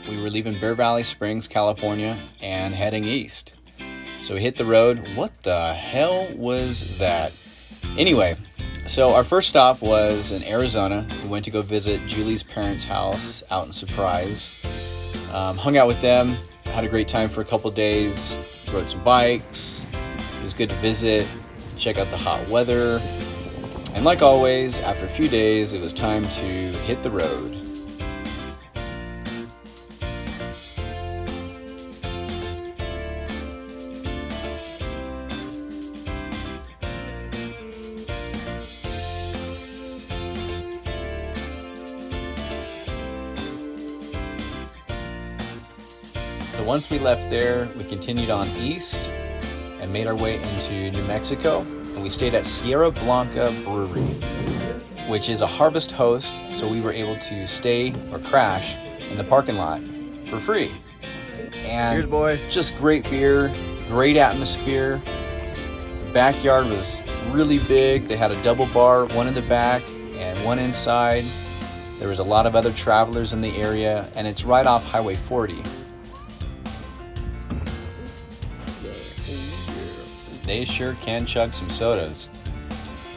we were leaving Bear Valley Springs, California, and heading east. So we hit the road. What the hell was that? Anyway, so our first stop was in Arizona. We went to go visit Julie's parents' house out in Surprise. Hung out with them, had a great time for a couple days, rode some bikes. It was good to visit, check out the hot weather. And like always, after a few days, it was time to hit the road. So once we left there, we continued on east and made our way into New Mexico, and we stayed at Sierra Blanca Brewery, which is a harvest host, so we were able to stay or crash in the parking lot for free. And cheers, boys. Just great beer, great atmosphere. The backyard was really big. They had a double bar, one in the back and one inside. There was a lot of other travelers in the area, and it's right off Highway 40. They sure can chug some sodas.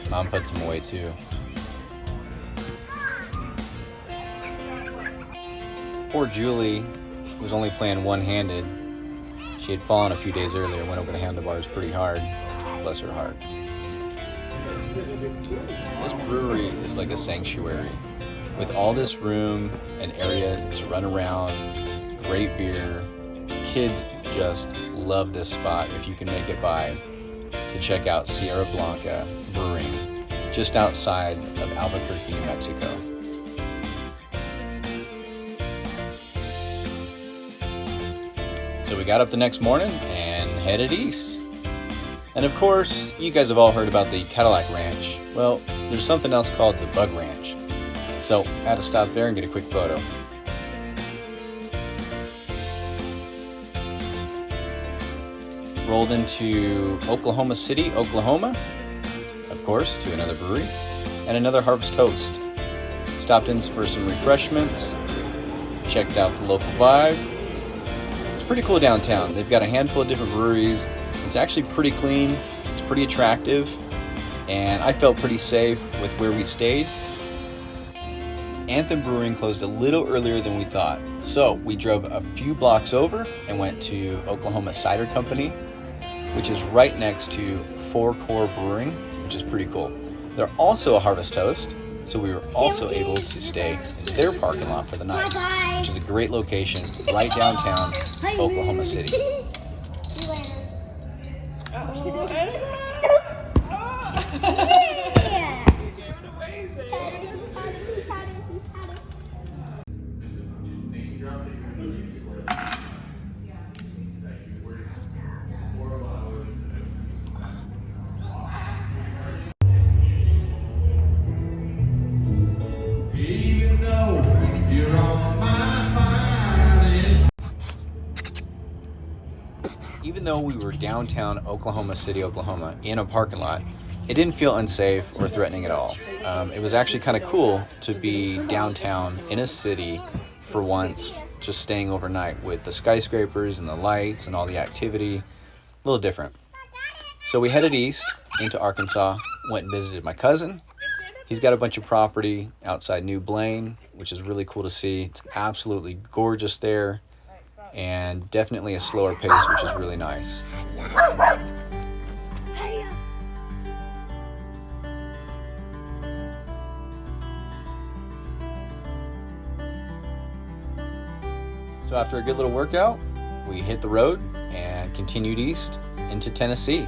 Mom puts them away too. Poor Julie was only playing one-handed. She had fallen a few days earlier, went over the handlebars pretty hard. Bless her heart. This brewery is like a sanctuary with all this room and area to run around, great beer. Kids just love this spot if you can make it by to check out Sierra Blanca Brewing, just outside of Albuquerque, New Mexico. So we got up the next morning and headed east. And of course, you guys have all heard about the Cadillac Ranch. Well, there's something else called the Bug Ranch. So I had to stop there and get a quick photo. Rolled into Oklahoma City, Oklahoma, of course, to another brewery, and another Harvest Toast. Stopped in for some refreshments, checked out the local vibe. It's pretty cool downtown. They've got a handful of different breweries. It's actually pretty clean, it's pretty attractive, and I felt pretty safe with where we stayed. Anthem Brewing closed a little earlier than we thought, so we drove a few blocks over and went to Oklahoma Cider Company, which is right next to Four Core Brewing, which is pretty cool. They're also a Harvest Toast, so we were also able to stay in their parking lot for the night, which is a great location right downtown Oklahoma City. Even though we were downtown Oklahoma City, Oklahoma, in a parking lot, it didn't feel unsafe or threatening at all. It was actually kind of cool to be downtown in a city for once, just staying overnight with the skyscrapers and the lights and all the activity. A little different. So we headed east into Arkansas, went and visited my cousin. He's got a bunch of property outside New Blaine, which is really cool to see. It's absolutely gorgeous there, and definitely a slower pace, which is really nice. So after a good little workout, we hit the road and continued east into Tennessee.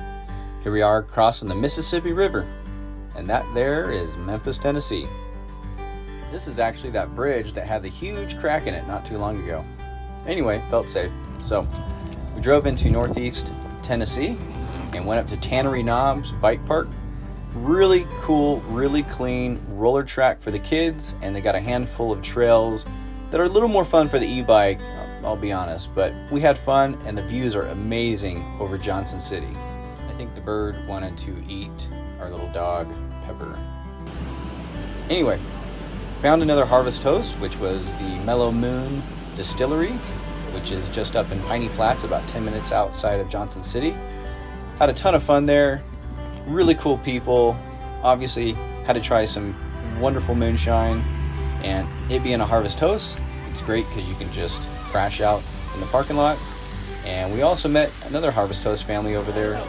Here we are crossing the Mississippi River, and that there is Memphis, Tennessee. This is actually that bridge that had the huge crack in it not too long ago. Anyway, felt safe. So we drove into northeast Tennessee and went up to Tannery Knobs Bike Park. Really cool, really clean roller track for the kids, and they got a handful of trails that are a little more fun for the e-bike, I'll be honest, but we had fun and the views are amazing over Johnson City. I think the bird wanted to eat our little dog, Pepper. Anyway, found another Harvest Toast, which was the Mellow Moon Distillery, which is just up in Piney Flats, about 10 minutes outside of Johnson City. Had a ton of fun there. Really cool people. Obviously, had to try some wonderful moonshine. And it being a Harvest Host, it's great because you can just crash out in the parking lot. And we also met another Harvest Host family over there.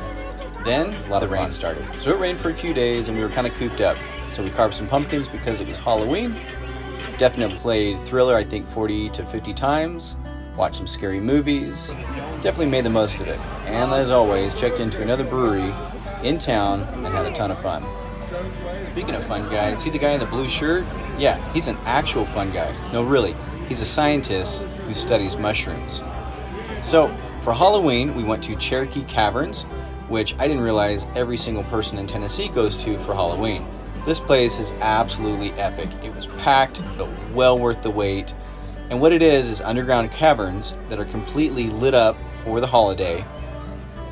Then a lot of rain started. So it rained for a few days and we were kind of cooped up. So we carved some pumpkins because it was Halloween. Definitely played Thriller, I think 40 to 50 times. Watched some scary movies. Definitely made the most of it. And as always, checked into another brewery in town and had a ton of fun. Speaking of fun guys, see the guy in the blue shirt? Yeah, he's an actual fun guy. No, really. He's a scientist who studies mushrooms. So, for Halloween, we went to Cherokee Caverns, which I didn't realize every single person in Tennessee goes to for Halloween. This place is absolutely epic. It was packed, but well worth the wait. And what it is underground caverns that are completely lit up for the holiday.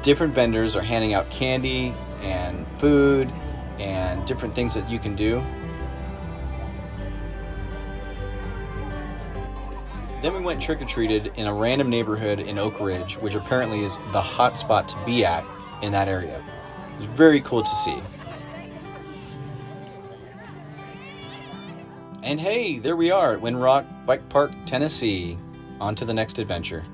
Different vendors are handing out candy and food and different things that you can do. Then we went trick-or-treated in a random neighborhood in Oak Ridge, which apparently is the hot spot to be at in that area. It was very cool to see. And hey, there we are at Windrock Bike Park, Tennessee. On to the next adventure.